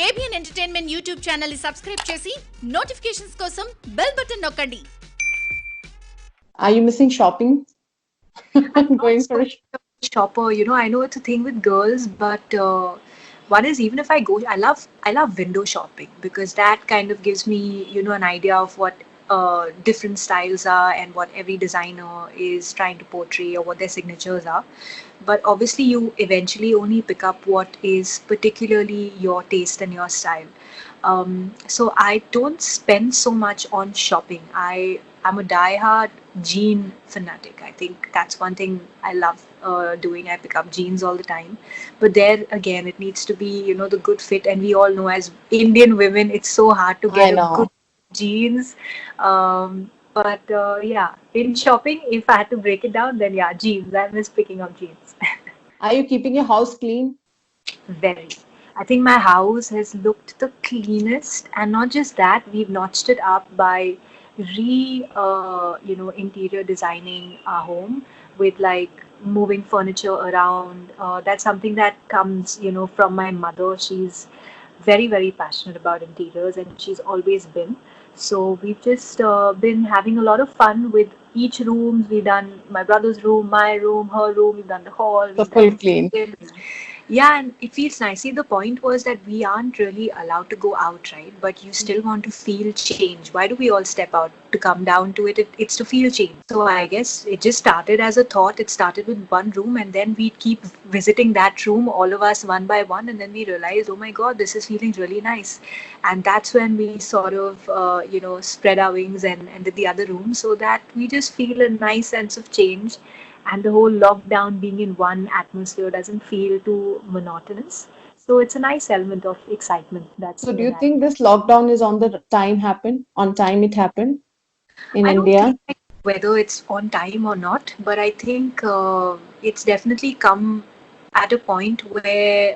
ABN entertainment YouTube channel ని subscribe చేసి notifications కోసం బెల్ బటన్ నొక్కండి. Are you missing shopping? Going for a shopper, I know it's a thing with girls, but one is, even if I go, I love window shopping, because that kind of gives me an idea of what different styles are and what every designer is trying to portray, or what their signatures are. But obviously you eventually only pick up what is particularly your taste and your style. So I don't spend so much on shopping. I'm a die-hard jean fanatic. I think that's one thing I love doing. I pick up jeans all the time. But there again, it needs to be, the good fit. And we all know, as Indian women, it's so hard to get a good jeans. But yeah, in shopping, if I had to break it down, then yeah, jeans. I miss picking up jeans. Are you keeping your house clean? Very. I think my house has looked the cleanest, and not just that, we've notched it up by interior designing our home with like moving furniture around. That's something that comes, from my mother. She's very, very passionate about interiors, and she's always been. So we've just been having a lot of fun with each room. We've done my brother's room, my room, her room. We've done the hall. So full clean. Yeah, and it feels nice. See, the point was that we aren't really allowed to go out, right? But you still want to feel change. Why do we all step out to come down to it? It's to feel change. So I guess it just started as a thought. It started with one room, and then we'd keep visiting that room, all of us one by one, and then we realized, oh my God, this is feeling really nice. And that's when we sort of, spread our wings and did the other room, so that we just feel a nice sense of change. And the whole lockdown being in one atmosphere doesn't feel too monotonous. So it's a nice element of excitement. So do you think this lockdown is on the time it happened in India? I don't think whether it's on time or not, but I think it's definitely come at a point where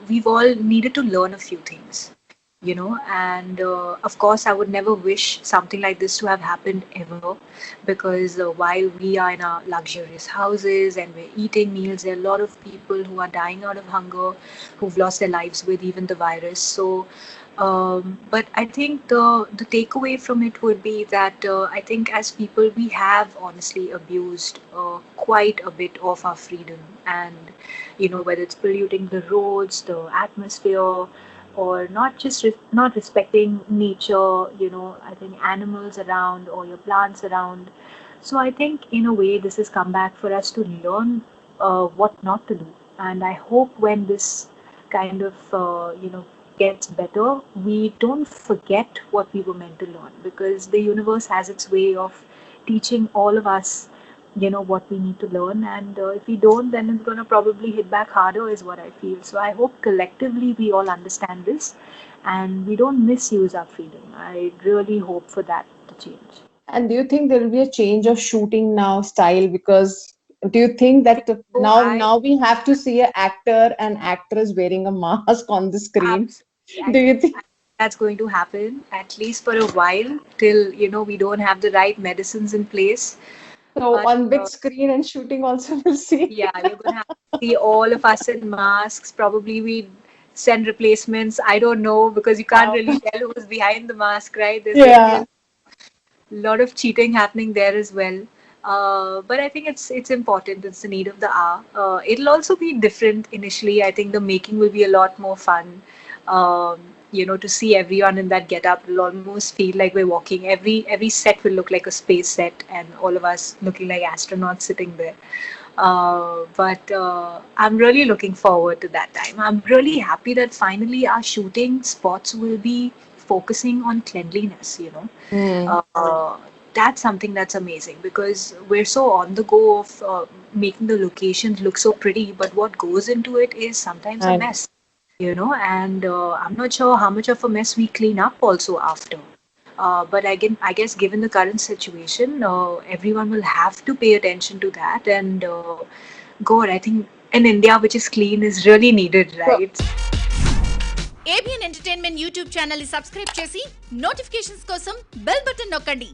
we've all needed to learn a few things. And of course I would never wish something like this to have happened ever, because while we are in our luxurious houses and we're eating meals, there are a lot of people who are dying out of hunger, who've lost their lives with even the virus. So but I think the takeaway from it would be that I think as people we have honestly abused quite a bit of our freedom, and whether it's polluting the roads, the atmosphere, or not respecting nature, I think animals around or your plants around. So I think in a way this has come back for us to learn what not to do. And I hope when this kind of gets better, we don't forget what we were meant to learn, because the universe has its way of teaching all of us what we need to learn, and if we don't, then it's going to probably hit back harder, is what I feel. So I hope collectively we all understand this and we don't misuse our freedom. I really hope for that to change. And do you think there will be a change of shooting now style? Because do you think that now we have to see an actor and actress wearing a mask on the screen? Absolutely. Do you think that's going to happen, at least for a while, till we don't have the right medicines in place? So on big screen and shooting also we'll see. Yeah, you're going to have to see all of us in masks. Probably we send replacements. I don't know, because you can't really tell who's behind the mask, right? There's a lot of cheating happening there as well. But I think it's important. It's the need of the hour. It'll also be different initially. I think the making will be a lot more fun. To see everyone in that get-up will almost feel like we're walking. Every set will look like a space set, and all of us looking like astronauts sitting there. But I'm really looking forward to that time. I'm really happy that finally our shooting spots will be focusing on cleanliness, That's something that's amazing, because we're so on the go of making the locations look so pretty, but what goes into it is sometimes a mess. And I'm not sure how much of a mess we clean up also after. But again, I guess given the current situation, everyone will have to pay attention to that. And God, I think in India, which is clean, is really needed, right? ABN entertainment YouTube channel ని subscribe చేసి notifications కోసం bell button నొక్కండి.